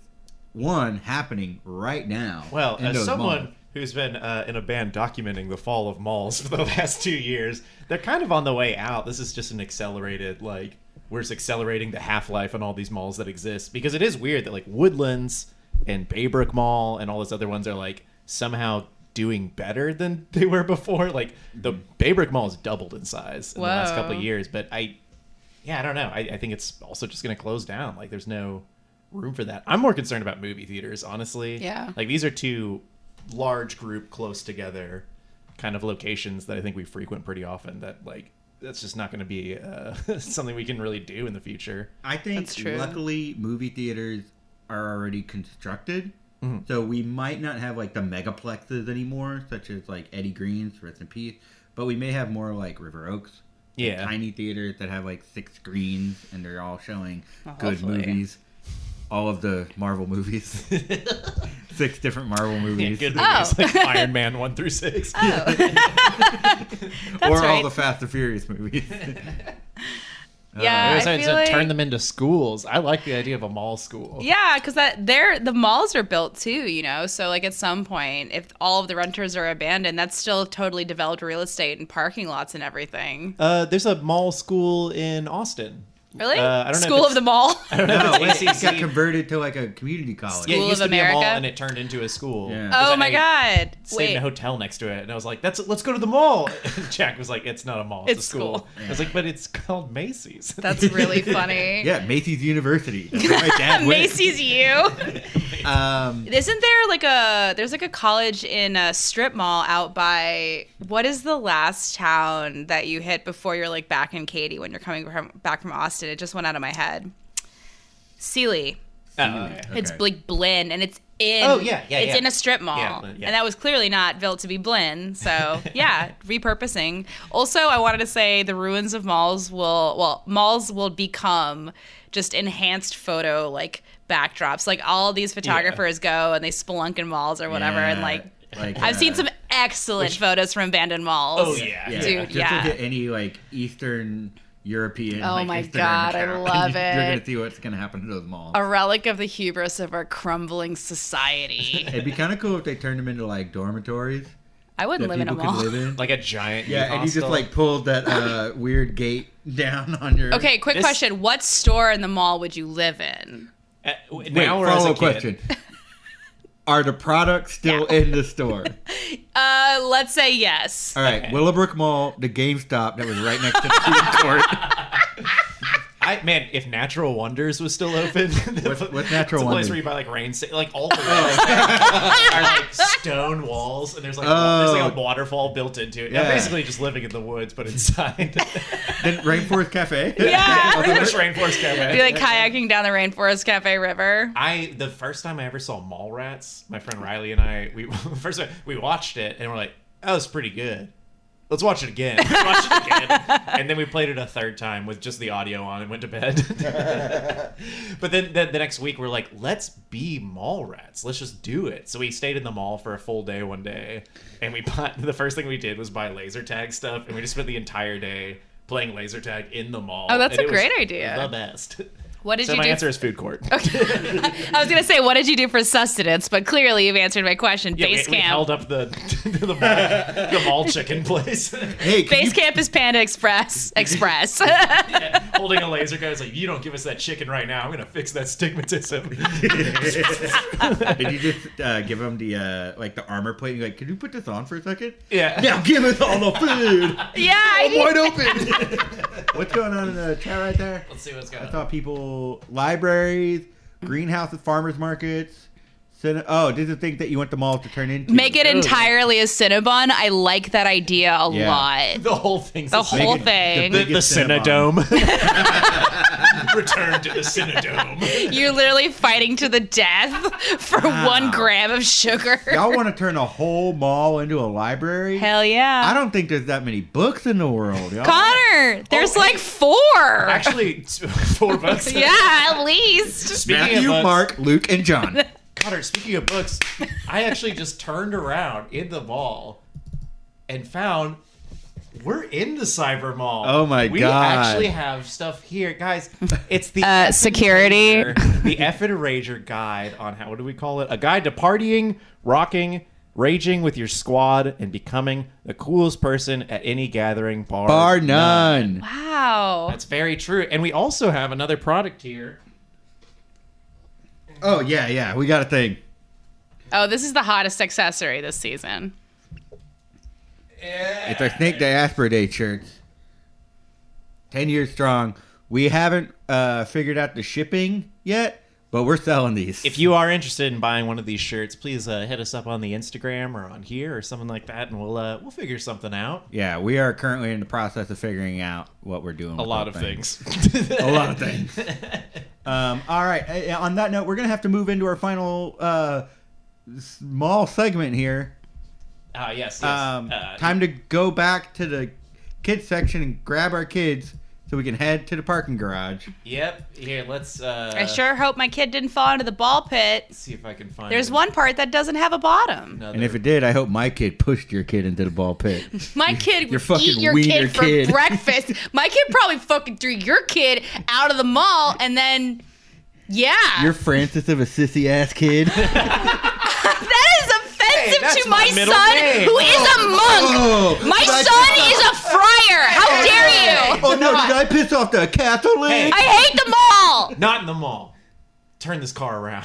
one, happening right now? Well, in as those someone malls? who's been in a band documenting the fall of malls for the last 2 years, they're kind of on the way out. This is just an accelerated, like, we're just accelerating the half-life on all these malls that exist. Because it is weird that, like, Woodlands and Baybrook Mall and all those other ones are, like, somehow doing better than they were before. Like, the Baybrook Mall has doubled in size in the last couple of years. But I don't know. I think it's also just going to close down. Like, there's no room for that. I'm more concerned about movie theaters, honestly. Yeah. Like, these are two large group, close together kind of locations that I think we frequent pretty often that, like, that's just not going to be something we can really do in the future. I think, luckily, movie theaters are already constructed. Mm-hmm. So we might not have, like, the megaplexes anymore, such as, like, Eddie Green's, rest in peace. But we may have more, like, River Oaks. Yeah. Like, tiny theaters that have, like, 6 screens, and they're all showing good movies. All of the Marvel movies. 6 different Marvel movies. Yeah, good movies like Iron Man 1 through 6. Or all the Fast and Furious movies. Yeah, I feel like... turn them into schools. I like the idea of a mall school. Yeah, because the malls are built too, you know. So like at some point, if all of the renters are abandoned, that's still totally developed real estate and parking lots and everything. There's a mall school in Austin. Really? I don't know School of the Mall? I don't know. It got converted to like a community college. Yeah, it used of to be a America? mall and it turned into a school. Yeah. Oh my God! Stayed in a hotel next to it, and I was like, "Let's go to the mall." And Jack was like, "It's not a mall, it's a school." Yeah. I was like, "But it's called Macy's." That's really funny. Yeah, Macy's University. That's where my dad went. Macy's U. Isn't there there's a college in a strip mall out by, what is the last town that you hit before you're like back in Katy when you're coming back from Austin? It just went out of my head. Sealy. Okay. It's like Blinn, and it's in. Oh yeah. It's in a strip mall, and that was clearly not built to be Blinn. So yeah, repurposing. Also, I wanted to say the ruins of malls will become just enhanced photo like backdrops. Like all these photographers go and they spelunk in malls or whatever, and like I've seen some excellent photos from abandoned malls. Oh yeah, dude. Just look at any like Eastern European. Oh like, my Eastern God, I town, love it. You're gonna see what's gonna happen to those malls. A relic of the hubris of our crumbling society. It'd be kind of cool if they turned them into like dormitories. I wouldn't live in a mall. Like a giant. Yeah, and you just like pulled that weird gate down on your. Okay, quick question: what store in the mall would you live in? Now or as a kid? Question. Are the products still in the store? Let's say yes. All right, Willowbrook Mall, the GameStop that was right next to the food court. If Natural Wonders was still open, what's Natural it's a place Wonders? where you buy like like all the walls are like stone walls, and there's like a waterfall built into it. Yeah. I'm basically just living in the woods, but inside. Then Rainforest Cafe. Yeah, pretty much Rainforest Cafe. Be like kayaking down the Rainforest Cafe River. The first time I ever saw Mallrats, my friend Riley and I, we watched it and we're like, "Oh, it's pretty good. Let's watch it again." And then we played it a third time with just the audio on and went to bed. But then the next week we're like, let's be mall rats. Let's just do it. So we stayed in the mall for a full day one day, and the first thing we did was buy laser tag stuff, and we just spent the entire day playing laser tag in the mall. Oh, that's a great idea. The best. What did So you my do? answer is food court. I was going to say, what did you do for sustenance? But clearly you've answered my question. Yeah, Base we camp. held up the mall chicken place. Hey, Base camp is Panda Express. Yeah, holding a laser gun. It's like, you don't give us that chicken right now, I'm going to fix that stigmatism. did you just give him the the armor plate? You're like, could you put this on for a second? Yeah. Now give us all the food. Yeah. I'm wide open. What's going on in the chat right there? Let's see what's going I on. thought people, libraries, greenhouses, farmers markets. Oh, this is a thing that you want the mall to turn into. Make it entirely a Cinnabon. I like that idea a lot. The whole thing's The a whole Cinnadome. thing. The Cinnadome. Return to the Cinnadome. You're literally fighting to the death for 1 gram of sugar. Y'all want to turn a whole mall into a library? Hell yeah. I don't think there's that many books in the world, y'all. Connor, there's like 4. Actually, $4. Yeah, at least. Speaking Matthew, of books, Mark, Luke, and John. Connor, speaking of books, I actually just turned around in the mall and found we're in the cyber mall. Oh my we God. actually have stuff here, guys. It's the Effin security. Rager, the Effin Rager guide on what do we call it? A guide to partying, rocking, raging with your squad, and becoming the coolest person at any gathering. Bar none. Wow. That's very true. And we also have another product here. Oh, yeah. We got a thing. Oh, this is the hottest accessory this season. It's our Snake Diaspora Day shirts. 10 years strong. We haven't figured out the shipping yet, but we're selling these. If you are interested in buying one of these shirts, please hit us up on the Instagram or on here or something like that, and we'll figure something out. Yeah, we are currently in the process of figuring out what we're doing. A with lot that of thing. things. A lot of things. All right. On that note, we're going to have to move into our final small segment here. Yes. Time to go back to the kids section and grab our kids so we can head to the parking garage. Yep. Here, let's. I sure hope my kid didn't fall into the ball pit. See if I can find. There's one part that doesn't have a bottom. Another. And if it did, I hope my kid pushed your kid into the ball pit. My kid Your would fucking eat your wiener kid for kid. breakfast. My kid probably fucking threw your kid out of the mall and then, yeah. You're Francis of a sissy ass kid. That is offensive that's to my my middle son, name. who is a monk. Oh, My son is a friar. How dare you? Oh no! Did I piss off the Catholic? Hey. I hate the mall. Not in the mall. Turn this car around.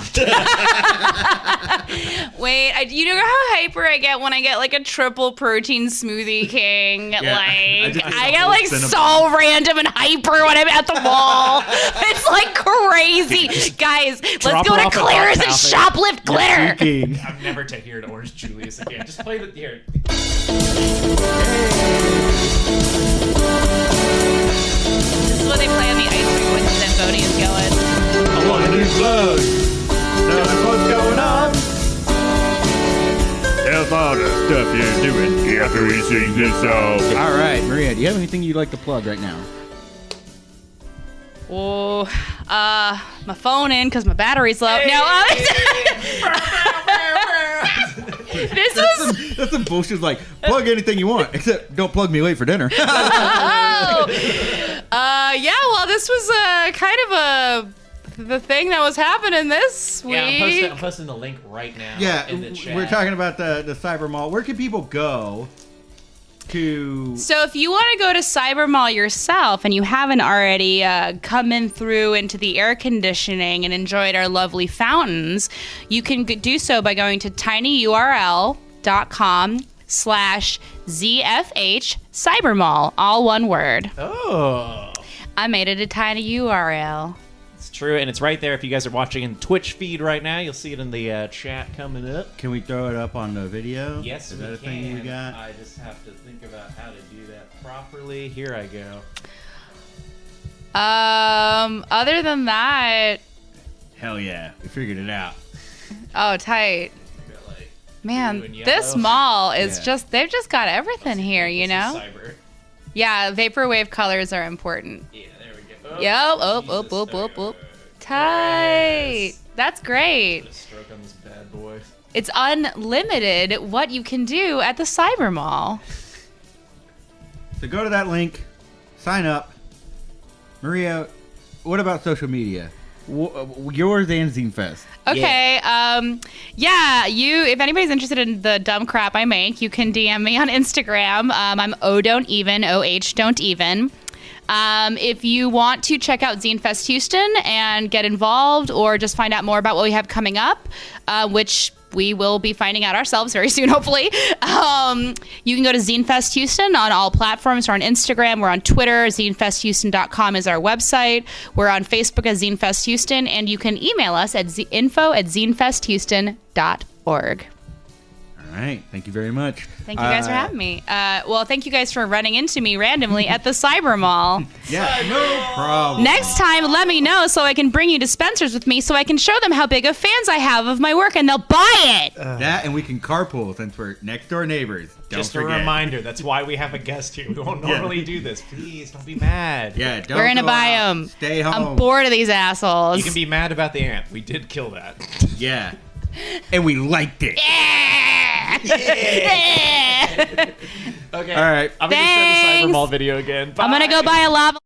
Wait, you know how hyper I get when I get like a triple protein smoothie king? I Like, just- I get like so random and hyper when I'm at the mall. It's like crazy. Guys, let's drop go her to off at Claire's and Hot shoplift glitter. King. I'm never taking her to Orange Julius again. Just play the here. This is what they play on the ice cream when the Zamboni is going. I want a new plug. Tell us what's going on. Tell us all the stuff you're doing after we sing this song. All right, Maria, do you have anything you'd like to plug right now? Oh, my phone in because my battery's low. No, this was. That's some bullshit. Like, plug anything you want, except don't plug me late for dinner. Oh, yeah. Well, this was kind of the thing that was happening this week. Yeah, I'm posting the link right now. Yeah, in the chat. we're talking about the Cyber Mall. Where can people go to? So if you want to go to Cyber Mall yourself and you haven't already come in through into the air conditioning and enjoyed our lovely fountains, you can do so by going to tinyurl.com/ZFH Cyber Mall, all one word. Oh. I made it a tiny URL. It's true, and it's right there. If you guys are watching in Twitch feed right now, you'll see it in the chat coming up. Can we throw it up on the video? Yes, Is we that a can. thing we got? I just have to think about how to do that properly. Here I go. Other than that, Hell yeah, we figured it out. oh, tight. Got, like, Man, blue and this yellow. mall is Yeah. they've just got everything here, you This is know? Cyber. Yeah, vaporwave colors are important. Yeah, there we go. Yep, oh, Jesus, oh, there we go. Tight. Yes. That's great. Put a stroke on this bad boy. It's unlimited what you can do at the Cyber Mall. So go to that link, sign up. Maria, what about social media? Yours and Zine Fest. Okay. Yeah. If anybody's interested in the dumb crap I make, you can DM me on Instagram. I'm don't even. If you want to check out Zine Fest Houston and get involved, or just find out more about what we have coming up, which we will be finding out ourselves very soon, hopefully. You can go to Zine Fest Houston on all platforms. We're on Instagram. We're on Twitter. ZineFestHouston.com is our website. We're on Facebook as Zine Fest Houston. And you can email us at info@zinefesthouston.org. All right. Thank you very much. Thank you guys for having me. Well, thank you guys for running into me randomly at the Cyber Mall. Yeah, no problem. Next time, let me know so I can bring you to Spencer's with me so I can show them how big of fans I have of my work and they'll buy it. That, and we can carpool since we're next door neighbors. Just Don't a forget. reminder, that's why we have a guest here. We don't normally do this. Please, don't be mad. Yeah, don't We're going to go buy out. them. Stay home. I'm bored of these assholes. You can be mad about the ant. We did kill that. Yeah. And we liked it. Yeah. Okay. All right. I'm going to show the Cyber Mall video again. Bye. I'm going to go buy a lava